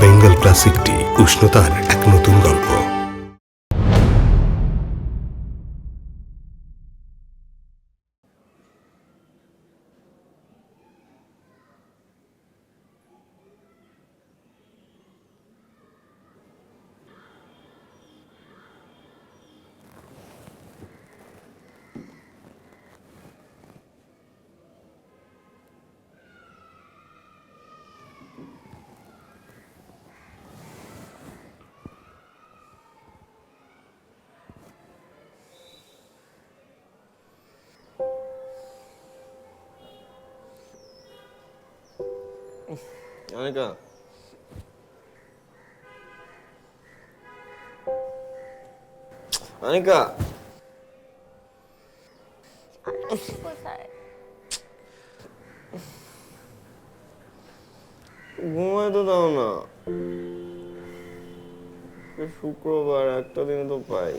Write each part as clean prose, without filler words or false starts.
Bengal classic টি, উষ্ণতার এক নতুন গল্প। অনিকা, অনিকা, ঘুমাই তো দাও না। শুক্রবার একটা দিন তো পাই।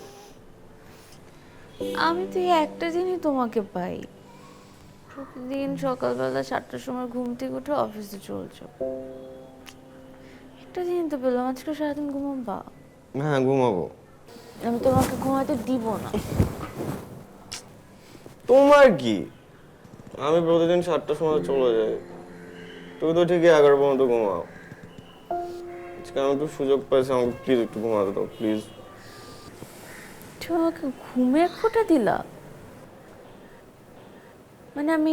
আমি তো এই একটা দিনই তোমাকে পাই। প্রতিদিন সকালবেলা 7টার সময় ঘুম থেকে উঠে অফিসে চলছো। একটা দিন তো পেলাম, আজকে সারাদিন ঘুমাবা। হ্যাঁ, ঘুমাবো। আমি তোমাকে ঘুমাতে দিব না। তোমার কি, আমি প্রতিদিন 7টার সময় চলে যাই, তুমি তো ঠিকই 11 পর্যন্ত ঘুমাও। আজকে আমি একটু সুযোগ পাইছি, আমাকে প্লিজ একটু ঘুমাতে দাও প্লিজ। তুমি আমাকে ঘুমের খোঁটা দিলা? মানে আমি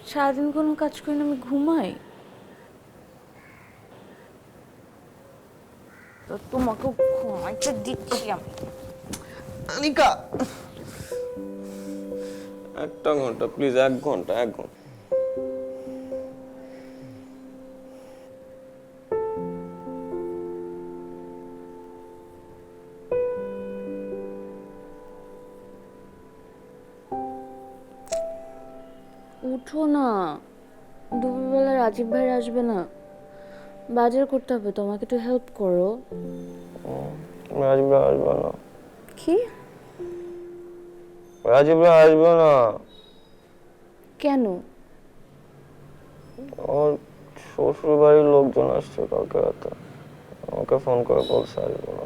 সারাদিন কোনো কাজ করি না, আমি ঘুমাই? তো তোমাকে ঘুমাইতে দিচ্ছি আমি। অনিকা, একটা ঘন্টা প্লিজ, 1 ঘন্টা, 1 ঘন্টা। উঠো না, দুপুরবেলা রাজীব ভাই আসবে না, বাজার করতে হবে, তোমাকে একটু হেল্প করো। রাজীব আসবে না। কি? রাজীব আসবে না। কেন? ওর শ্বশুর বাড়ির লোকজন আসছে কালকে রাতে, আমাকে ফোন করে বলছে আসবে না।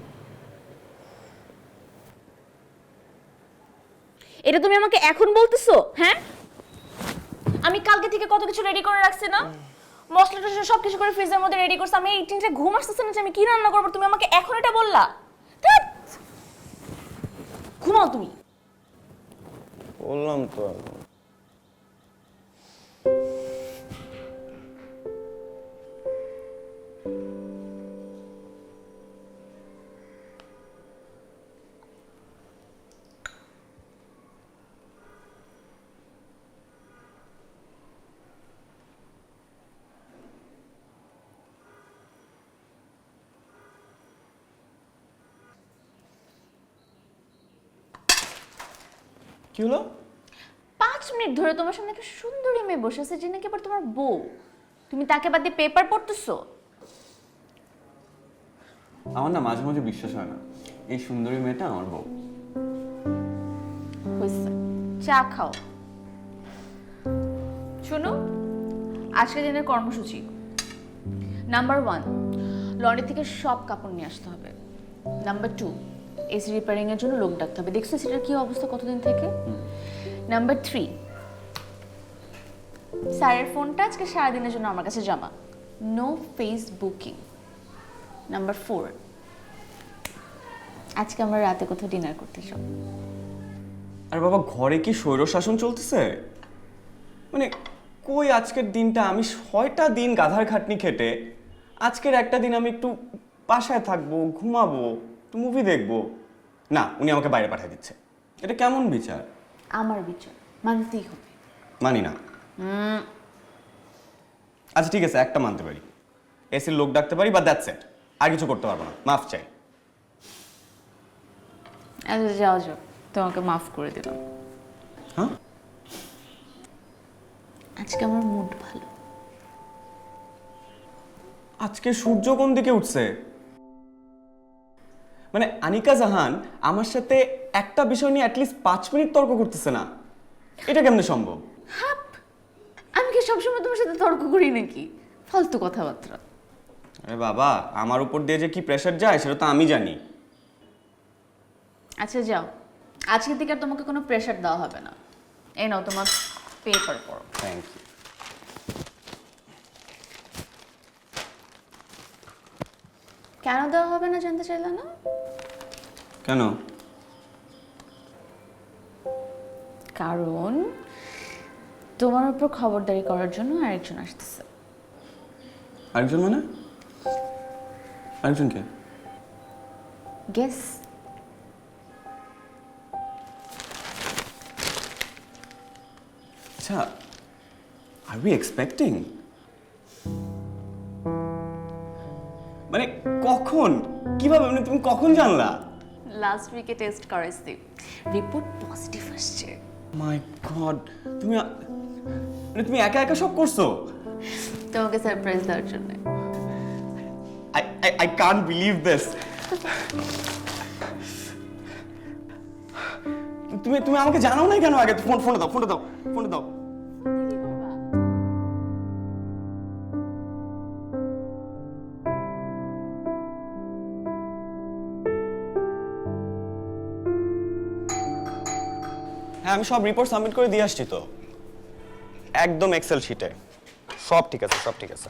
এটা তুমি আমাকে এখন বলতেছো? হ্যাঁ, আমি কালকে থেকে কত কিছু রেডি করে রাখছি না, মশলা টসলা সব কিছু করে ফ্রিজের মধ্যে রেডি করছি। আমি এই তিনটে ঘুম আসতেছে না যে আমি কি রান্না করবো, তুমি আমাকে এখন এটা বললা? ধ্যাৎ। ঘুমাও তুমি। বললাম তো এখন। কি হলো? 5 মিনিট ধরে তোমার সামনে একটা সুন্দরী মেয়ে বসে আছে যে নাকি আবার তোমার বউ, তুমি তাকে বাদ দিয়ে পেপার পড়তেছো? আমার না মাঝে মাঝে বিশ্বাস হয় না এই সুন্দরী মেয়েটা আমার বউ। হইছে, চা খাও। শোনো, আজকের দিনের কর্মসূচি নাম্বার 1, লন্ড্রি থেকে সব কাপড় নিয়ে আসতে হবে। নাম্বার 2, এসি রিপেয়ারিং এর জন্য লোক ডাকতে হবে। দেখছো সেটার কি অবস্থা কতদিন থেকে? নাম্বার 3, স্যারের ফোনটা আজকে সারাদিনের জন্য আমার কাছে জমা, নো ফেসবুকিং। নাম্বার 4, আজকে আমরা রাতে কোথাও ডিনার করতে যাব। আর বাবা, ঘরে কি স্বৈর শাসন চলতেছে? মানে কই আজকের দিনটা, আমি 6টা দিন গাধার খাটনি খেটে আজকের একটা দিন আমি একটু বাসায় থাকবো, ঘুমাবো, একটু মুভি দেখবো, না উনি আমাকে বাইরে পাঠিয়ে দিচ্ছে। এটা কেমন বিচার? আমার বিচার মানতেই হবে। মানি না। আচ্ছা ঠিক আছে, একটা মানতে পারি, এসির লোক ডাকতে পারি, বা দ্যাটস ইট, আর কিছু করতে পারবো না, মাফ চাই। আচ্ছা যাও যাও, তোমাকে মাফ করে দিলাম। হ্যাঁ, আজকে আমার মুড ভালো। আজকে সূর্য কোন দিকে উঠছে? মানে আনিকা জাহান আমার সাথে একটা বিষয় নিয়ে অ্যাটলিস্ট 5 মিনিট তর্ক করতেছে না, এটা কেমনে সম্ভব? হাপ, আমি কি সবসময় তোমার সাথে তর্ক করি নাকি? ফালতু কথাবার্তা। আরে বাবা, আমার উপর দিয়ে যে কি প্রেশার যায় সেটা তো আমি জানি। আচ্ছা যাও, আজকের থেকে আর তোমাকে কোনো প্রেশার দেওয়া হবে না। এই নাও তোমার পেপার পড়ো। Thank you. কেন দেওয়া হবে না জানতে চাইলে না? কেন? কারণ তোমার উপর খবরদারি করার জন্য আরেকজন আসতেছে। আরেকজন মানে? আরেকজন কে? গেস। আচ্ছা, আর উই এক্সপেক্টিং? মানে কখন, কিভাবে, মানে তুমি কখন জানলা? লাস্ট উইকে টেস্ট করাইছি, রিপোর্ট পজিটিভ আসছে। মাই গড, মানে তুমি একা একা সব করছো? তোমাকে সারপ্রাইজ দেওয়ার জন্য। I can't believe this. তুমি আমাকে জানাও না কেন আগে? ফোনটা দাও। হ্যাঁ, আমি সব রিপোর্ট সাবমিট করে দিয়ে আসছি তো, একদম এক্সেল শিটে। সব ঠিক আছে।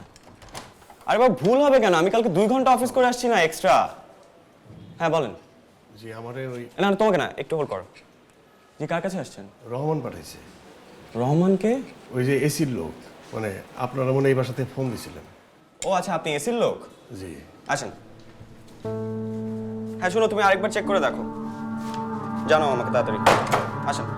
আরে বাবা, ভুল হবে কেন? আমি কালকে 2 ঘন্টা অফিস করে আসছি না এক্সট্রা। হ্যাঁ বলেন। জি আমারে ওই না তোমাকে না, একটু হোল্ড করো। জি, কার কাছে আসছেন? রহমান পাঠাইছে। রহমানকে? ওই যে এসির লোক, মানে আপনারা মনে হয় এই বাসাতে ফোন দিছিলেন। ও আচ্ছা, আপনি এসির লোক। জি আসেন। হ্যাঁ শোনো, তুমি আরেকবার চেক করে দেখো, জানাও আমাকে তাড়াতাড়ি। আসেন।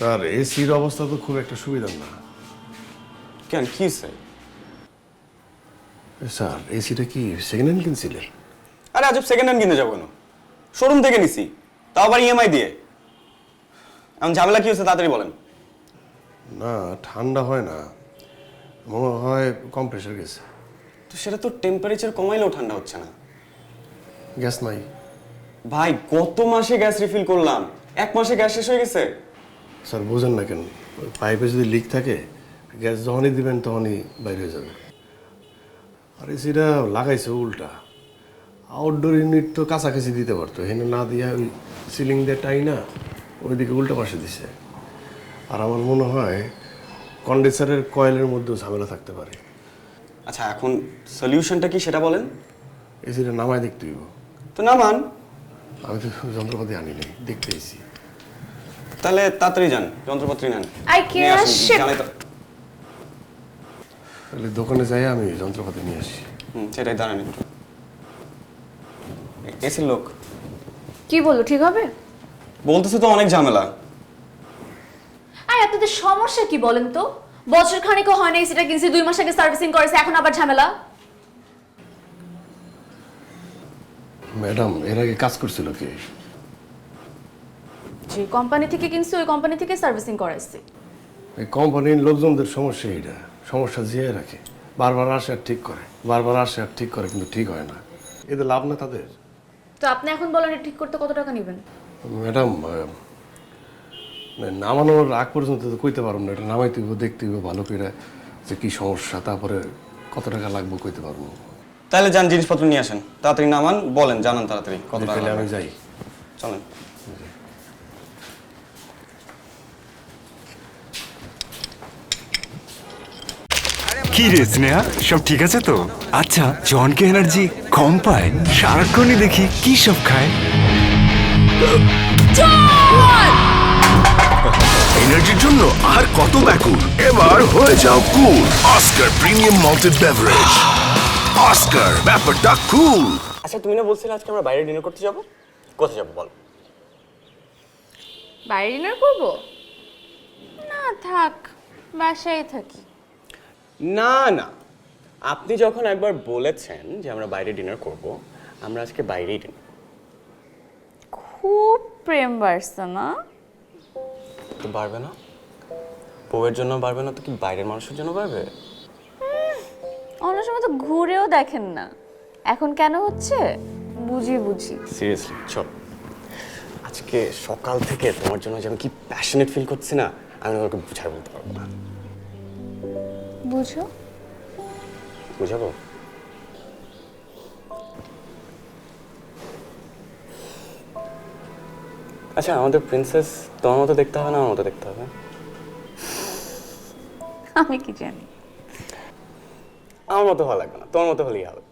স্যার, এসির অবস্থা তো খুব একটা সুবিধার না। কেন, কি হয়েছে? স্যার, এসিটা কি সেকেন্ড হ্যান্ড কিনছিলেন? আরে আজব, সেকেন্ড হ্যান্ড কিনতে যাবো কেন? শোরুম থেকে নিছি, তাও আবার ইএমআই দিয়ে। এমন ঝামেলা কি হয়েছে তাড়াতাড়ি বলেন। না, ঠান্ডা হয় না, মনে হয় কম্প্রেসার গেছে। তো সেটা তো টেম্পারেচার কমাইলেও ঠান্ডা হচ্ছে না। গ্যাস নাই। ভাই, গত মাসে গ্যাস রিফিল করলাম, 1 মাসে গ্যাস শেষ হয়ে গেছে। স্যার বোঝেন না কেন, পাইপে যদি লিক থাকে গ্যাস যখনই দিবেন তখনই বাইরে হয়ে যাবে। আর এসিটা লাগাইছে উল্টা। আউটডোর ইউনিট তো কাছাকাছি দিতে পারতো, এখানে না দিয়ে ওই সিলিং দিয়ে টাই না ওইদিকে উল্টা পাশে দিছে। আর আমার মনে হয় কন্ডেন্সারের কয়েলের মধ্যেও ঝামেলা থাকতে পারে। আচ্ছা, এখন সলিউশনটা কি সেটা বলেন। এসিটা নামায় দেখতে হইব। তো নামান। আমি তো যন্ত্রপাতি আনি নাই, দেখতে এসি। তাহলে তাড়াতাড়ি যান, যন্ত্রপাতি নেন। I can't ship. জানাই তো। তাহলে দোকানে যাই আমি যন্ত্রপাতি নিয়ে আসি। সেটাই, দাঁড়ান একটু। এসির লোক কি বললো, ঠিক হবে? বলতেছে তো অনেক ঝামেলা। আর আপনাদের সমস্যা কি বলেন তো? বছর খানিকও হয় না এসিটা কিনছি, 2 মাস আগে সার্ভিসিং করেছে, এখন আবার ঝামেলা। ম্যাডাম, এর আগে কাজ করছিল কে? যে কোম্পানি থেকে কিনছি ওই কোম্পানি থেকে সার্ভিসিং করাইছি। এই কোম্পানির লোকজনদের সমস্যা এইটা, সমস্যা জিয়ে রাখে, বারবার আসে আর ঠিক করে কিন্তু ঠিক হয় না। এতে লাভ না তাদের। তো আপনি এখন বলেন এটা ঠিক করতে কত টাকা নেবেন? ম্যাডাম, নামানোর আগ পর্যন্ত তো কইতে পারবো না, এটা নামাইতে হইব, দেখতে হইব ভালো করে যে কি সমস্যা, তারপরে কত টাকা লাগবে কইতে পারবো। তাহলে যান, জিনিসপত্র নিয়ে আসেন, তাড়াতাড়ি নামান, বলেন, জানান তাড়াতাড়ি কত টাকা তাহলে আমি লাগবে। যাই। চলেন। কি রে স্নেহা, সব ঠিক আছে তো? আচ্ছা, জনকে এনার্জি কম পায়, সারাক্ষণই দেখি কি সব খায়। এনার্জির জন্য আর কত ব্যাকুল, এবার হয়ে যাও cool. Oscar premium malted beverage. Oscar, ব্যাপারটা কুল। আচ্ছা, তুমি না বলছিলে আজকে আমরা বাইরে ডিনার করতে যাবো? কোথায় যাবো বল? বাইরে ডিনার করব? না থাক, বাসায় থাকি। না না, আপনি যখন একবার বলেছেন যে আমরা বাইরে ডিনার করব, আমরা আজকে বাইরেই ডিনার। খুব প্রেম বাড়ছে না? তো বাড়বে না? বউয়ের জন্য বাড়বে না তো কি বাইরের মানুষের জন্য বাড়বে? অন্য সময় তো ঘুরেও দেখেন না, এখন কেন হচ্ছে বুঝি বুঝি। সিরিয়াসলি চল, আজকে সকাল থেকে তোমার জন্য যে আমি কি প্যাশনেট ফিল করছি না, আমি তোমাকে বুঝাই বলতে পারবো না। বুঝো? বুঝাবো? আচ্ছা, আমাদের প্রিন্সেস তোমার মতো দেখতে হবে না আমার মতো দেখতে হবে? আমি কি জানি। আমার মতো হওয়া লাগবে না, তোমার মতো হলেই হবে।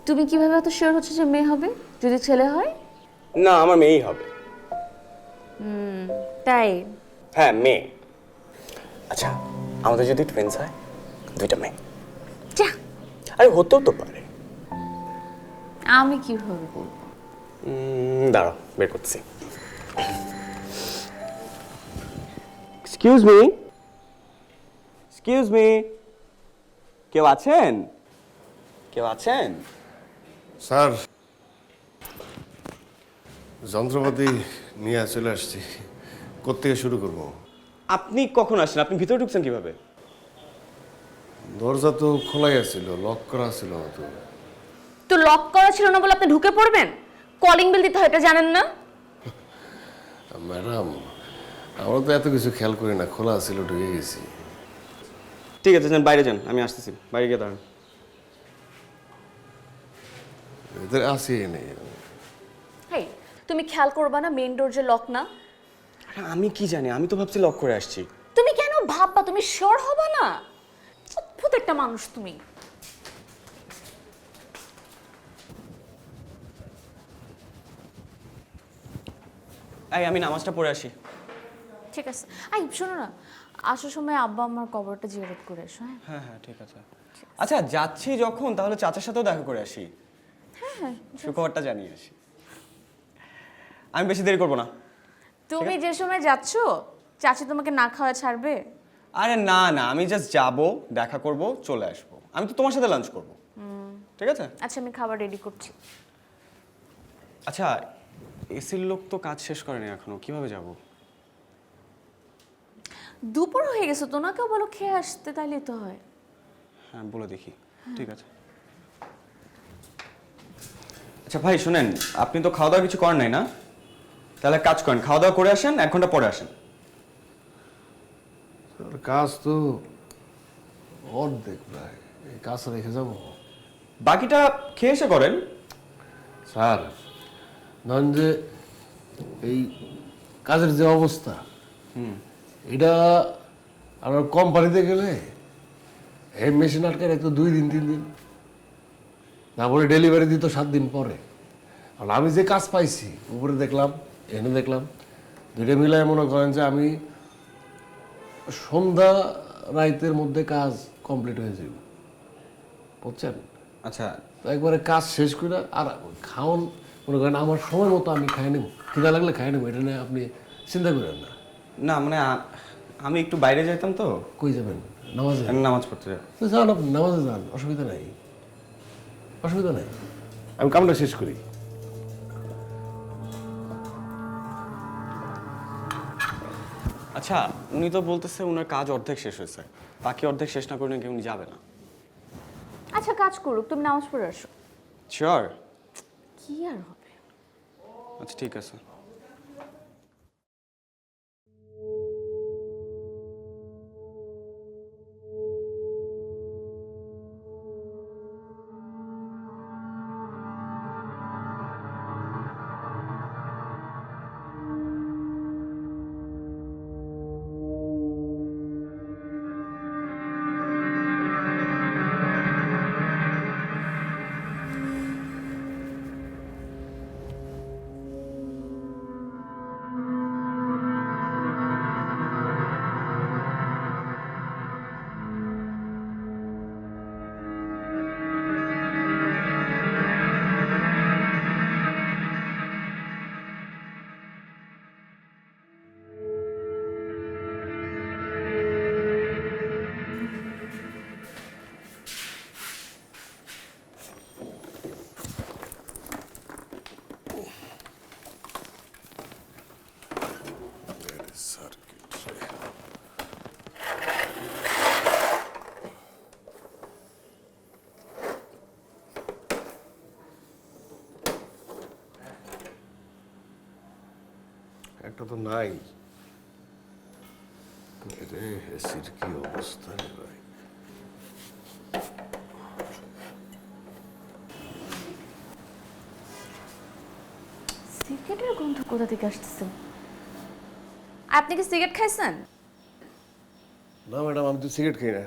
তুমি কিভাবে এত শিওর হচ্ছে যে মেয়ে হবে যদি ছেলে হয়? না, আমার মেয়েই হবে। তাই? হ্যাঁ, মেয়ে। আচ্ছা, আমাদের যদি টুইন্স হয়, দুইটা মেয়ে। যা, আরে হতেও তো পারে। আমি কিভাবে বলবো? দাঁড়াও, বের করছি। এক্সকিউজ মি, এক্সকিউজ মি, কেউ আছেন? কেউ আছেন? স্যার, যন্ত্রপাতি নিয়ে চলে আসছি। কোত্থেকে শুরু করবো? আপনি কখন আসেন? আপনি ভিতরে ঢুকছেন কিভাবে? দরজা তো খোলাই আছিল, লক করা ছিল তো। তো লক করা ছিল না বলে আপনি ঢুকে পড়বেন? কলিং বেল দিতে হয়, এটা জানেন না? ম্যাডাম, আমরা তো এত কিছু খেয়াল করি না, খোলা ছিল, ঢুকে গেছি। ঠিক আছে, যান বাইরে যান, আমি আসতেছি। বাইরে গিয়ে দাঁড়ান। এদের আসি নেই। হেই, তুমি খেয়াল করবা না মেইন ডোর যে লক না? আরে আমি কি জানি, আমি তো ভাবছি লক করে আসছি। তুমি কেন ভাববা? তুমি শিওর হবা না? অদ্ভুত একটা মানুষ তুমি। এই, আমি নামাজটা পড়ে আসি। ঠিক আছে। আই শোনো না, আসার সময় আব্বা আমার কবরটা জিয়ারত করে এসো। হ্যাঁ হ্যাঁ হ্যাঁ, ঠিক আছে। আচ্ছা, যাচ্ছি যখন তাহলে চাচার সাথেও দেখা করে আসি। হ্যাঁ, সুখবরটা জানিয়ে আসি। আমি বেশি দেরি করবো না। তুমি যে সময় যাচ্ছ চাচি তোমাকে না খাওয়া ছাড়বে? আরে না না, আমি জাস্ট যাবো, দেখা করব, চলে আসবো। আমি তো তোমার সাথে লাঞ্চ করব। ঠিক আছে? আচ্ছা, আমি খাবার রেডি করছি। আচ্ছা, এসির লোক তো কাজ শেষ করেনি এখনো, কিভাবে যাব? দুপুর হয়ে গেছে তো, না কেউ বলো খেয়ে আসতে, তাইলেই তো হয়। হ্যাঁ, বলে দেখি। ঠিক আছে। আচ্ছা ভাই শুনেন, আপনি তো খাওয়া দাওয়া কিছু করেন নাই না? তাহলে এক কাজ করেন, খাওয়া দাওয়া করে আসেন, 1 ঘন্টা পরে আসেন। স্যার, কাজ তো অর্ধেক প্রায়, এই কাজ রেখে যাবো। বাকিটা খেয়ে এসে করেন। স্যার, ধরেন যে এই কাজের যে অবস্থা, এটা আমার কোম্পানিতে গেলে এই মেশিন আটকে রাখতো 2 দিন 3 দিন, তারপরে ডেলিভারি দিত 7 দিন পরে। আর আমি যে কাজ পাইছি, উপরে দেখলাম, এনে দেখলাম, দুইটা মিলায় মনে করেন যে আমি সন্ধ্যা রাইতের মধ্যে কাজ কমপ্লিট হয়ে যাব, বুঝছেন? আচ্ছা তো একবারে কাজ শেষ করে আর খাওয়ান মনে করেন আমার সময় মতো আমি খাই নেব, খিদা লাগলে খাই নেব, এটা নিয়ে আপনি চিন্তা করেন না। না মানে আমি একটু বাইরে যাইতাম তো। কই যাবেন? নামাজে? আমি নামাজ পড়তে যাই। তো যান, আপনি নামাজে যান, অসুবিধা নাই, অসুবিধা নাই। আমি কামটা শেষ করি। আচ্ছা, উনি তো বলতেছে উনার কাজ অর্ধেক শেষ হয়েছে, বাকি অর্ধেক শেষ না করে নাকি উনি যাবে না। আচ্ছা, কাজ করুক, তুমি নামাজ পড়ে আসো। শিওর? কি আর হবে। আচ্ছা ঠিক আছে। একটা তো নাই। রে এসির কি অবস্থা রে ভাই। সিগারেটের গন্ধ কোথা থেকে আসতেছে? আপনি কি সিগারেট খাইছেন? না ম্যাডাম, আমি তো সিগারেট খাই না।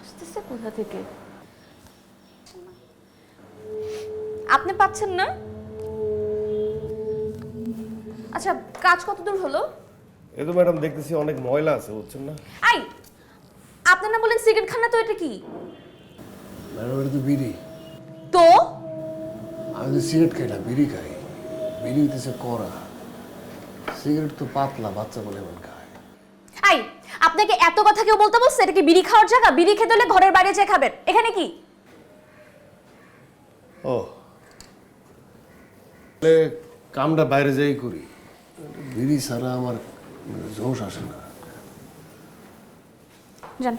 আসতেছে কোথা থেকে? আপনি পাচ্ছেন না? আচ্ছা, কাজ কত দূর হলো? এ তো ম্যাডাম দেখতেছি অনেক ময়লা আছে, বুঝছেন না? আই, আপনি না বলেন সিগারেট খান না, তো এটা কি? ম্যাডাম এটা তো বিড়ি। তো আমি তো সিগারেট খাই না, বিড়ি খাই। বিড়ি হইতেছে কড়া, সিগারেট তো পাতলা, বাচ্চা বলে এমন খায়। আই, আপনাকে এত কথা কেউ বলতে বলছে? এটা কি বিড়ি খাওয়ার জায়গা? বিড়ি খেতে হলে ঘরের বাইরে যেয়ে খাবেন, এখানে কি? ও, তাহলে কামটা বাইরে যাই করি, বিড়ি ছাড়া আমার জোশ আসে না। জান,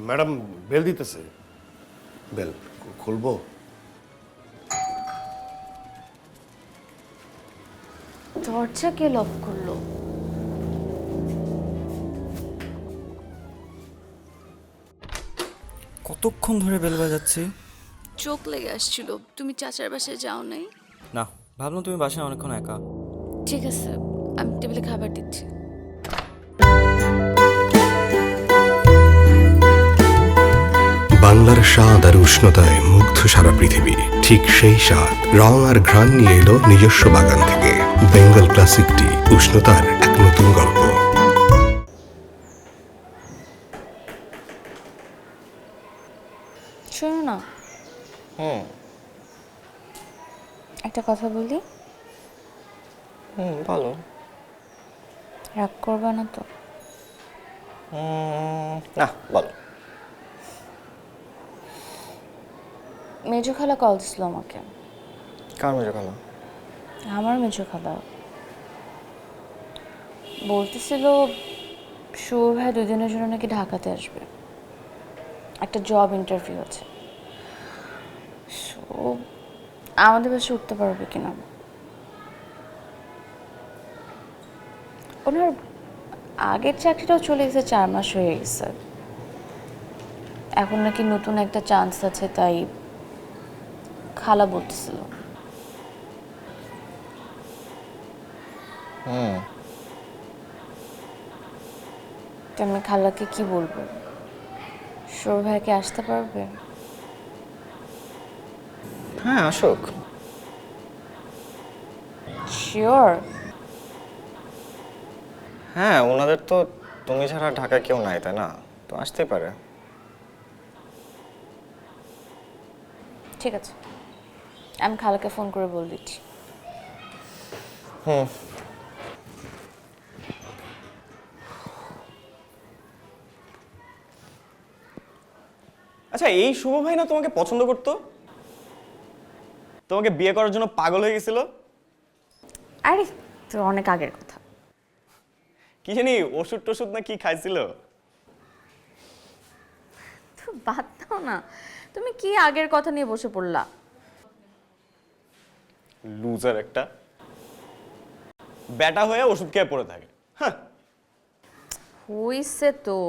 ম্যাডাম বেল দিতেছে, বেল খুলবো? দরজা কে লক করলো? কতক্ষণ ধরে বেল বাজাচ্ছি? চোখ লেগে আসছিল। তুমি চাচার বাসায় যাও নাই? না, ভাবলাম তুমি বাসায় অনেকক্ষণ একা। ঠিক আছে, আমি টেবিলে খাবার দিচ্ছি। বাংলার স্বাদ আর উষ্ণতায় মুগ্ধ সারা পৃথিবী। ঠিক সেই স্বাদ, রং আর ঘ্রাণ নিয়ে এলো নিজস্ব বাগান থেকে। বেঙ্গল ক্লাসিক টি, উষ্ণতার এক নতুন গল্প। শোনো না, একটা কথা বলি। ভালো। রাগ করবা না তো? না, বলো। মেজো খালা কল দিছিল আমাকে। কার মজা খালা? আমার মেজো খালা বলতেছিল শুভ ভাই 2 দিনের জন্য নাকি ঢাকাতে আসবে, একটা জব ইন্টারভিউ আছে। সো আমাদের বাসে উঠতে পারবে কিনা। ওনার আগের চাকরিটাও চলে গেছে, 4 মাস হয়ে গেছে। এখন নাকি নতুন একটা চান্স আছে, তাই খালা বলতেছিল। তো আমি খালাকে কি বলবো? সৌর ভাইকে আসতে পারবে? হ্যাঁ আসুক। শিওর? হ্যাঁ, ওনাদের তো তুমি ছাড়া ঢাকায় কেউ নাই, তাই না? তো আসতেই পারে। ঠিক আছে, আমি খালাকে ফোন করে বলে দিচ্ছি। আচ্ছা, এই শুভ ভাই না তোমাকে পছন্দ করতো? তোমাকে বিয়ে করার জন্য পাগল হয়ে গেছিল? আরে তো অনেক আগের কথা। কি জানি ওষুধ টষুধ না কি খাইছিল? তো বাদ দাও না, তুমি কি আগের কথা নিয়ে বসে পড়লা? লুজার একটা, ব্যাটা হয়ে ওষুধ খেয়ে পড়ে থাকে। হ্যাঁ। হইছে তো।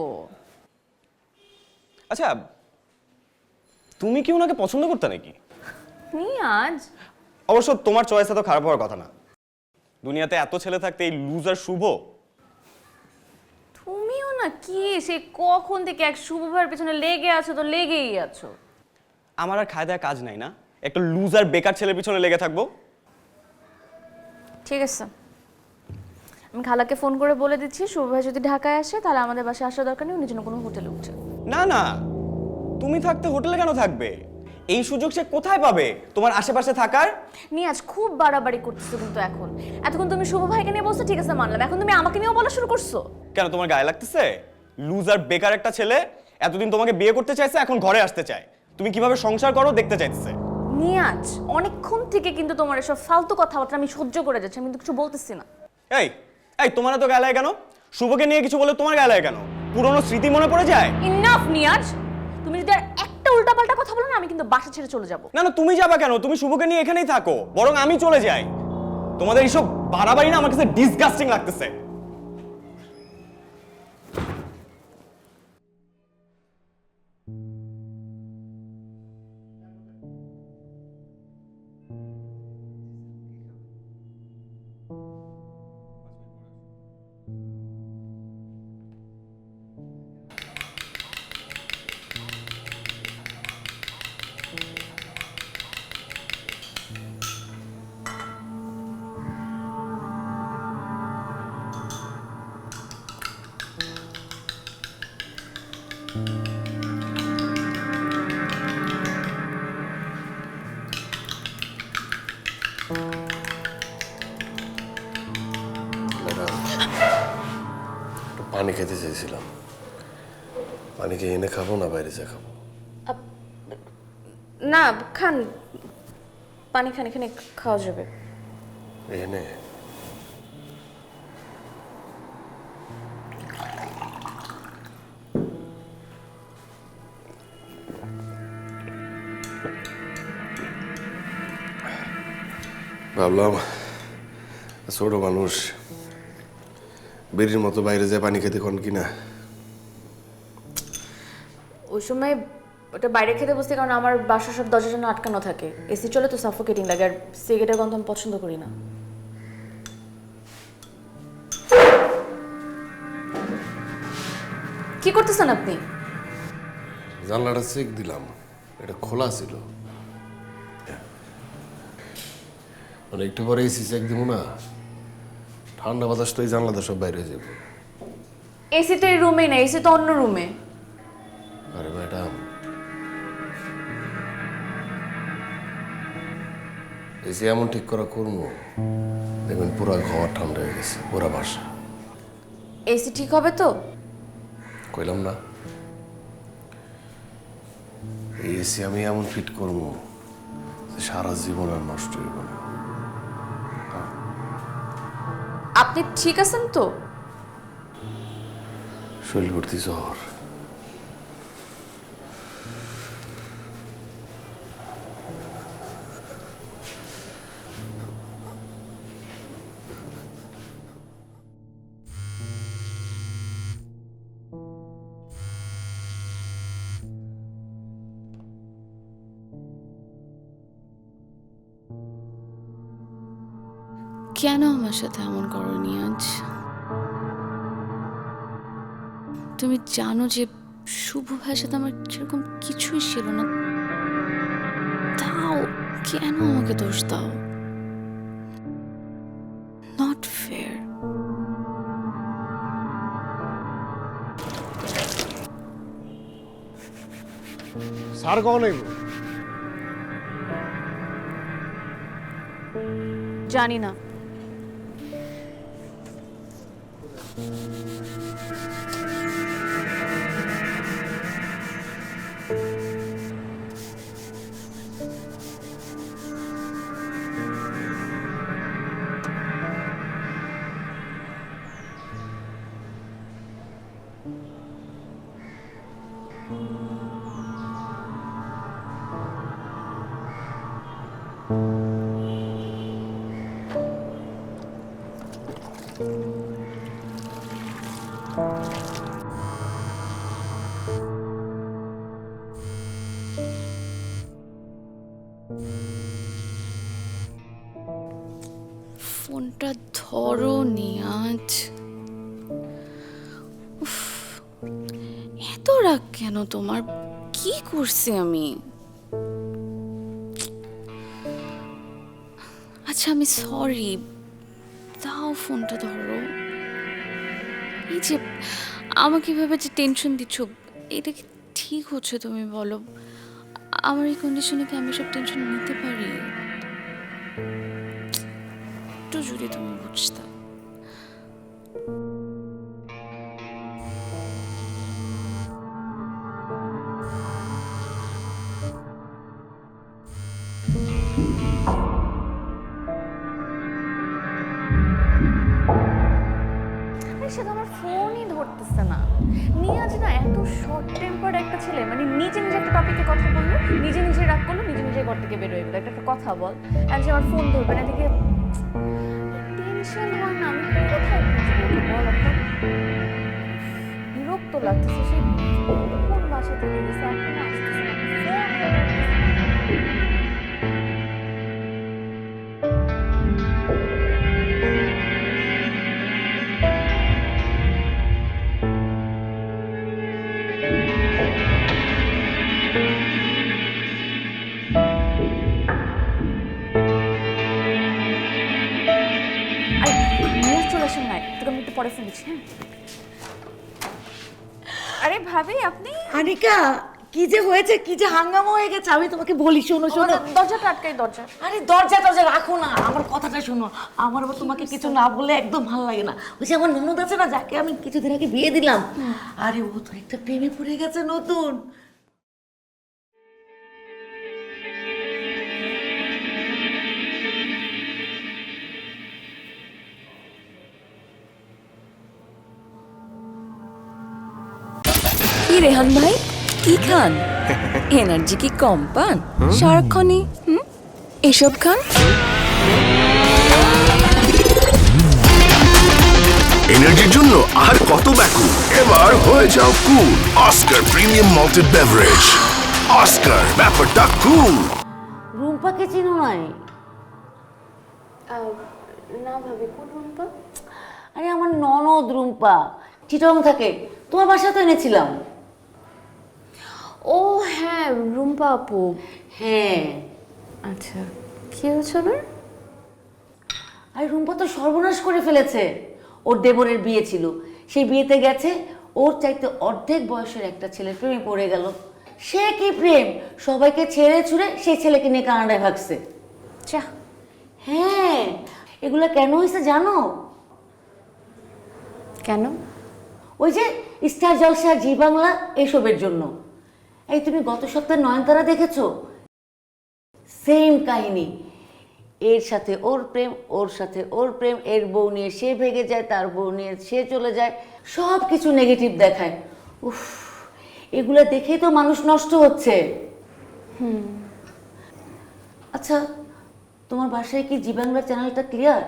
আচ্ছা, তুমি কি ওনাকে পছন্দ করতে নাকি? নিয়াজ, অবশ্য তোমার চয়েস এত খারাপ হওয়ার কথা না। দুনিয়াতে এত ছেলে থাকতে এই লুজার শুভ। তুমিও না কি সে কখন থেকে এক শুভ ভাইয়ের পেছনে লেগে আছো, তো লেগেই আছো। আমার আর খায় দেয়া কাজ নাই না, একটা লুজার বেকার ছেলের পিছনে লেগে থাকবো? ঠিক আছে, আমি খালাকে ফোন করে বলে দিচ্ছি শুভ ভাই যদি ঢাকায় আসে তাহলে আমাদের বাসায় আসার দরকার নেই, উনি যেন কোনো হোটেলে উঠে। না না, তুমি থাকতে হোটেলে কেন থাকবে? এই সুযোগ সে কোথায় পাবে তোমার আশেপাশে থাকার? নিয়াজ খুব বাড়াবাড়ি করতেছো কিন্তু এখন। এতক্ষণ তুমি শুভ ভাইকে নিয়ে বলছো, ঠিক আছে মানলাম, এখন তুমি আমাকে নিয়েও বলা শুরু করছো। কেন, তোমার গায়ে লাগতেছে? লুজার বেকার একটা ছেলে এতদিন তোমাকে বিয়ে করতে চাইছে, এখন ঘরে আসতে চায়। তুমি কিভাবে সংসার করো দেখতে চাইতেছে। নিয়াজ, অনেকক্ষণ থেকে কিন্তু তোমার এসব ফালতু কথাবার্তা আমি সহ্য করে যাচ্ছি, আমি কিন্তু কিছু বলতেছি না। এই এই তোমার তো গায়ে লাগে কেন? শুভকে নিয়ে কিছু বলে তোমার গায়ে লাগে কেন? পুরনো স্মৃতি মনে পড়ে যায়? ইনাফ নিয়াজ, তুমি যদি আর একটা উল্টাপাল্টা কথা বলো না, আমি কিন্তু বাসা ছেড়ে চলে যাব। না না, তুমি যাবা কেন? তুমি শুভকে নিয়ে এখানেই থাকো, বরং আমি চলে যাই। তোমাদের এইসব বাড়াবাড়ি না আমার কাছে ডিসগাস্টিং লাগতেছে। ম্যাডাম, একটু পানি খেতে চাইছিলাম। পানি কি এনে খাবো না বাইরে যা খাবো? না খান, পানি খান, এখানে খাওয়া যাবে। এনে ভাবলাম ছোট মানুষ বেরির মতো বাইরে যায় পানি খেতে কোন কিনা। ওই সময় ওটা বাইরে খেতে বসতে, কারণ আমার বাসার সব দরজার জন্য আটকানো থাকে, এসি চলে তো সাফোকেটিং লাগে, আর সিগারেটের গন্ধ আমি পছন্দ করি না। কি করতেছেন আপনি? জানলাটা চেক দিলাম, এটা খোলা ছিল। মানে একটু পরে এসি চেক দিব না, ঠান্ডা বাতাস তো এই জানলাটা সব বাইরে হয়ে যাবে। এসি তো এই রুমে না, এসি তো অন্য রুমে। আরে ম্যাডাম, এসি এমন ঠিক করা করবো দেখবেন পুরো ঘর ঠান্ডা হয়ে গেছে, পুরা বাসা। এসি ঠিক হবে তো? কইলাম না, এই এসি আমি এমন ফিট করবো যে সারা জীবন আর নষ্ট হইব না। আপনি ঠিক আছেন তো? শরীর ভর্তি জ্বর। কেন আমার সাথে এমন করনি আজ? তুমি জানো যে শুভ ভাইয়ের সাথে আমার সেরকম কিছুই ছিল না, তাও কেন আমাকে দোষ দাও? Not fair. স্যার কখন আইব? জানি না। ফোনটা ধরো নিয়াজ। উফ, এত রাগ কেন তোমার? কি করছি আমি? আচ্ছা আমি সরি, দাও ফোনটা ধরো। এই যে আমাকে এভাবে যে টেনশন দিচ্ছ, এটা কি ঠিক হচ্ছে? তুমি বলো, আমার এই কন্ডিশনে কি আমি সব টেনশন নিতে পারি? একটু যদি তুমি বুঝতা। সে তো আমার ফোনই ধরতেছে না। নিয়াজ না এত শর্ট টেম্পার্ড একটা ছেলে, মানে নিজে নিজে একটা টপিকে কথা বললো, নিজে নিজে রাগ করলো, নিজে নিজে ঘর থেকে বেরোয় গেলো। একটা কথা বল, আর যে আমার ফোন ধরবে না, এদিকে টেনশন হয় না। আমি কোথায় খুঁজবো বল? আপনার বিরক্ত লাগতেছে। সে কোন বাসা থেকে গেছে, এখন আসতেছে না। তোকে আমি একটু পরে ফোন দিচ্ছি। হ্যাঁ, আরে ভাবি আপনি? আনিকা, কি যে হয়েছে, কি যে হাঙ্গামা হয়ে গেছে, আমি তোমাকে বলি, শোনো শোনো। দরজাটা আটকাই, দরজা। আরে দরজা রাখো না, আমার কথাটা শোনো। আমার আবার তোমাকে কিছু না বললে একদম ভালো লাগে না। ওই যে আমার ননদ আছে না, যাকে আমি কিছুদিন আগে বিয়ে দিলাম, আরে ও তো একটা প্রেমে পড়ে গেছে নতুন। কি রেহান ভাই, কি খান? এনার্জি কি কম পান সারাক্ষণই? এসব খান। এনার্জির জন্য আর কত ব্যাকুল, এবার হয়ে যাও cool. Oscar premium malted beverage. Oscar, ব্যাপারটা কুল। রুম্পাকে চিনো নাই? না ভাবি, কোন রুম্পা? আরে আমার ননদ রুম্পা, চিটং থাকে, তোমার বাসায় তো এনেছিলাম। ও হ্যাঁ, রুম্পা আপু। হ্যাঁ। আচ্ছা, কি হয়েছে ওনার? আরে রুম্পা তো সর্বনাশ করে ফেলেছে। ওর দেবরের বিয়ে ছিল, সেই বিয়েতে গেছে, ওর চাইতে অর্ধেক বয়সের একটা ছেলের প্রেমে পড়ে গেল। সে কি প্রেম, সবাইকে ছেড়ে ছুড়ে সেই ছেলেকে নিয়ে কানাডায় ভাগছে। চা। হ্যাঁ, এগুলো কেন হয়েছে জানো? কেন? ওই যে স্টার জলসা, জি বাংলা, এসবের জন্য। এই তুমি গত সপ্তাহে নয়নতারা দেখেছো? সেম কাহিনী, এর সাথে ওর প্রেম, ওর সাথে ওর প্রেম, এর বউ নিয়ে সে ভেগে যায়, তার বউ নিয়ে সে চলে যায়, সব কিছু নেগেটিভ দেখায়। উফ, এগুলো দেখেই তো মানুষ নষ্ট হচ্ছে। আচ্ছা, তোমার বাসায় কি জি বাংলা চ্যানেলটা ক্লিয়ার?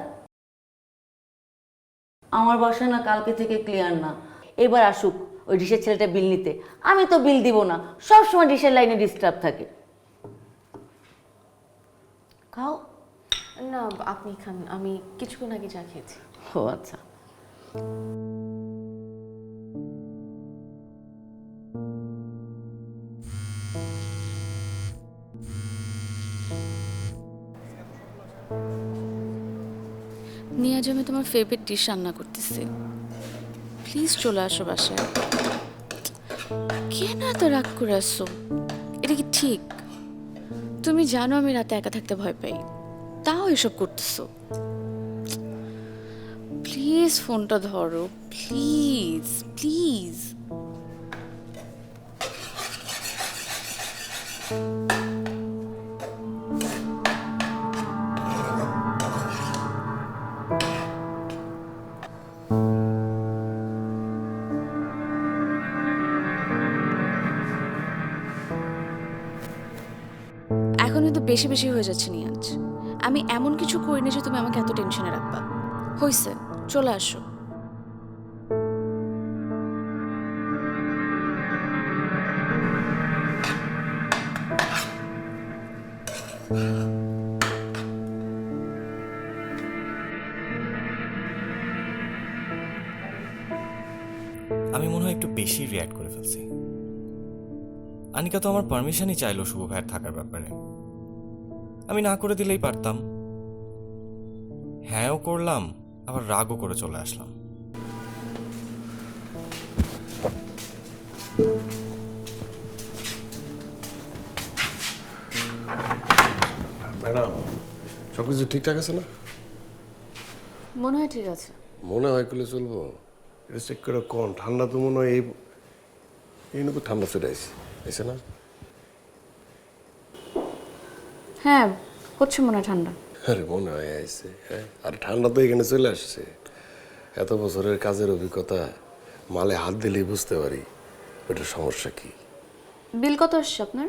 আমার বাসায় না কালকে থেকে ক্লিয়ার না। এবার আসুক ওই ডিশের ছেলেটা বিল নিতে। আমি তো বিল দিব না, সবসময় ডিশের লাইনে ডিস্টার্ব থাকে। খাও। না আপনি খান, আমি কিছুক্ষণ আগে চা খেয়েছি। ও আচ্ছা। নিয়াজ আমি তোমার ফেভারিট ডিশ রান্না করতেছি, প্লিজ চলে আসো বাসায়। কেন এত রাগ করে আসছো? এটা কি ঠিক? তুমি জানো আমি রাতে একা থাকতে ভয় পাই, তাও এসব করতেছো। প্লিজ ফোনটা ধরো, প্লিজ প্লিজ। এখন কিন্তু বেশি বেশি হয়ে যাচ্ছে নিয়াজ। আমি এমন কিছু করিনি যে তুমি আমাকে এত টেনশনে রাখবা। হইছে, চলে আসো। আমি মনে হয় একটু বেশি রিয়্যাক্ট করে ফেলছি। আনিকা তো আমার পারমিশনই চাইলো শুভ ভাইয়ের থাকার ব্যাপারে, আমি না করে দিলেই পারতাম। হ্যাঁও করলাম, আবার রাগও করে চলে আসলাম। ম্যাডাম, সব কিছু ঠিকঠাক আছে না? মনে হয় ঠিক আছে। মনে হয় করলে চলবো? এটা চেক করে কোন ঠান্ডা তো মনে হয় এই তো ঠান্ডা চলে আইসে না? হ্যাঁ হচ্ছে মনে হয় ঠান্ডা। আরে মনে হয় আইসে, হ্যাঁ। আর ঠান্ডা তো এখানে চলে আসছে। এত বছরের কাজের অভিজ্ঞতা, মালে হাত দিলেই বুঝতে পারি ওটার সমস্যা কি। বিল কত আসছে আপনার?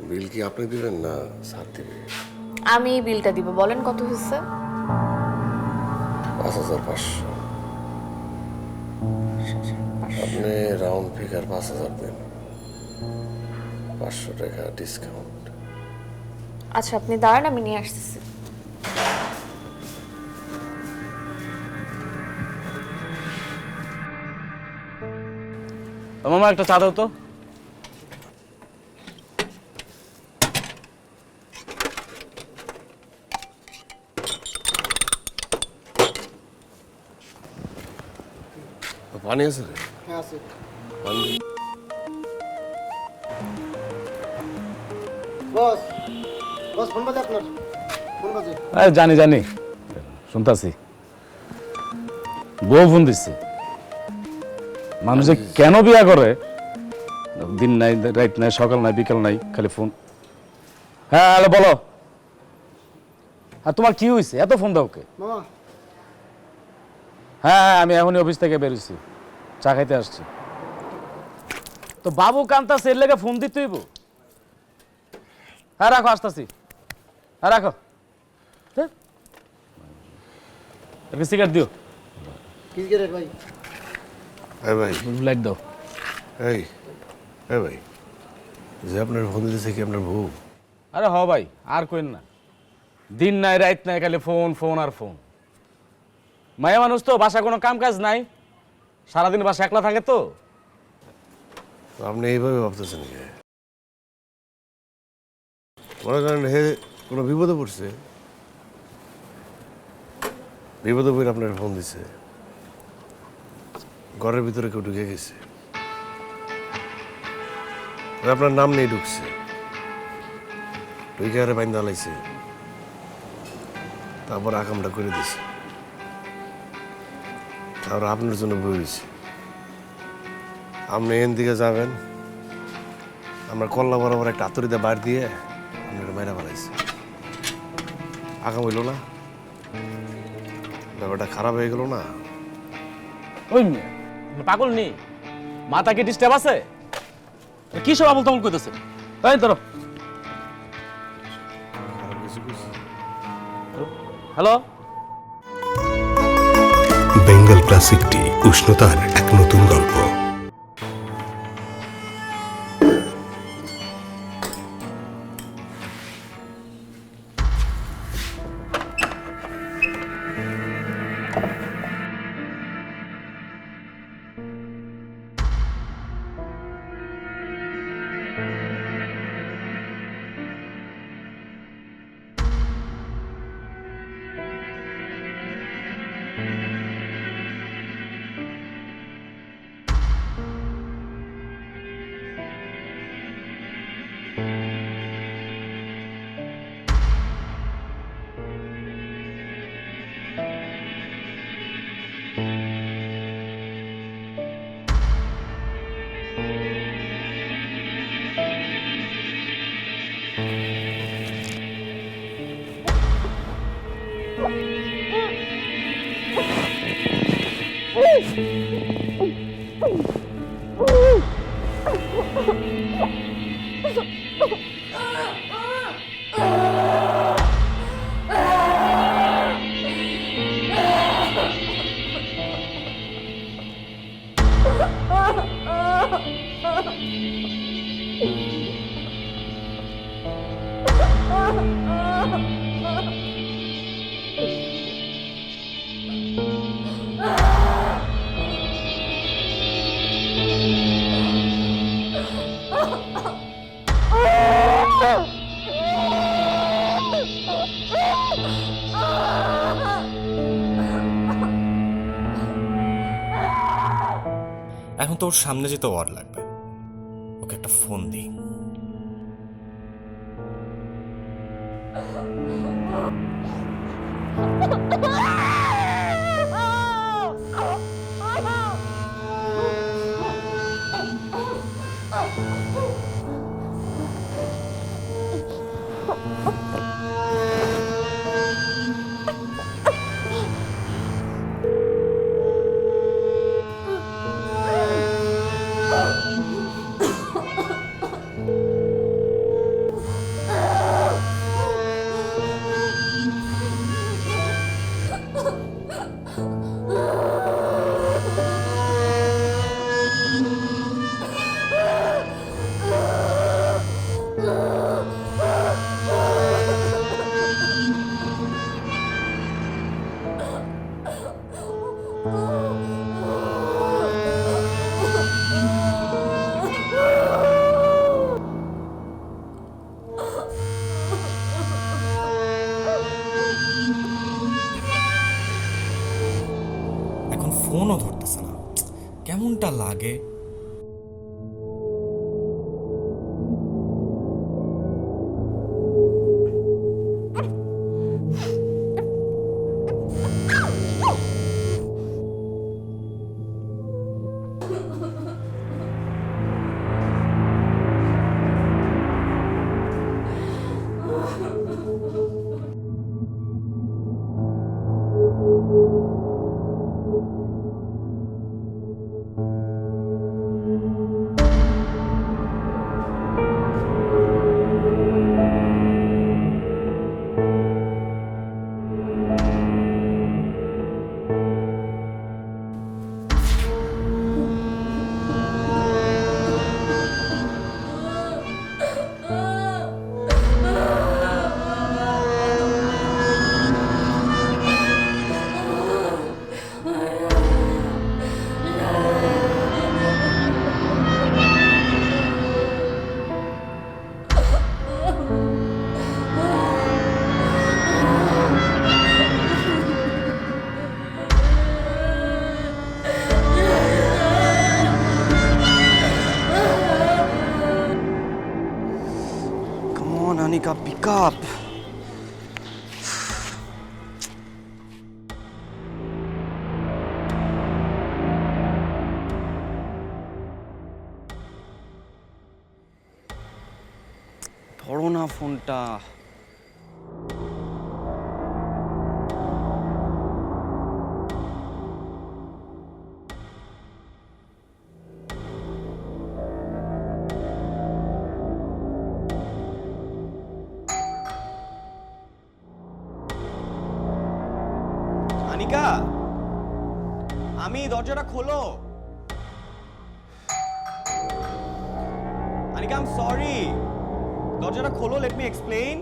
বিল কি আপনি দিবেন না স্যার দিবে? আমি বিলটা দিব, বলেন কত হয়েছে? ৫,৫০০। আপনি রাউন্ড ফিগার ৫,০০০ দেন, ৫০০ টাকা ডিসকাউন্ট। আচ্ছা আপনি দাঁড়ান, আমি নিয়ে আসতেছি। মামা একটা চা দাও তো। পানি আছে রে? হ্যাঁ আছে। পানি দে। বস বস ফোন বাজে আপনার, ফোন বাজে। জানি জানি, শুনতাছি। বউ ফোন দিচ্ছে। মানুষে কেন বিয়া করে? দিন নাই, রাত নাই, সকাল নাই, বিকাল নাই, খালি ফোন। হ্যাঁ হ্যালো বলো। আর তোমার কি হয়েছে, এত ফোন দাও ওকে? মামা হ্যাঁ হ্যাঁ, আমি এখনই অফিস থেকে বেরোছি, চা খাইতে আসছি। তো বাবু কান্তাছে, এর লেগে ফোন দিতে হইব? হ্যাঁ রাখো, আসতেছি। হ্যাঁ রাখো। সিগারেট দিও। কি গেরে ভাই? এই ভাই, লাইট দাও। এই ভাই, যে আপনার ফোন দিতেছে কি আপনার বউ? আরে হ ভাই, আর কইন না। দিন নাই রাত নাই, খালি ফোন ফোন আর ফোন। মায়া মানুষ তো, বাসা কোনো কাম কাজ নাই, সারাদিন বাসা একলা থাকে তো। আপনি এইভাবে ভাবতেছেন কি? মনে করেন হে কোনো বিপদে পড়ছে, বিপদে পড়ে আপনার ফোন দিছে, ঘরের ভিতরে কেউ ঢুকে গেছে, আপনার নাম নেই, ঢুকছে, ঢুকে আরে বাইন্দা লাইছে, তারপর আকামটা করে দিছে, তারপর আপনার জন্য বই হয়েছে। আপনি এন দিকে যাবেন, আমরা কল্লা বরাবর একটা আতরিতে বার দিয়ে আপনার মেয়েরা বানাইছে। আকাম হইল না? ব্যাপারটা খারাপ হয়ে গেল না? ওই মেয়ে, পাগল নেই, মাথা কি ডিস্টার্ব আছে? কি সব আমল তামল করতেছে? তাই ধরো। হ্যালো, বেঙ্গল ক্লাসিক টি, উষ্ণতার এক নতুন গল্প। এখন তো ওর সামনে যেতে ওয়ার লাগবে, ওকে একটা ফোন দিই। এখন ফোনও ধরতেছে না, কেমনটা লাগে। Anika, pick up. ধরো না ফোনটা। আনিকা, আমি দরজাটা খোলো। Anika, I am sorry. দরজাটা খোলো, let me explain.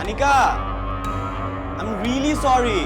Anika, I'm really sorry.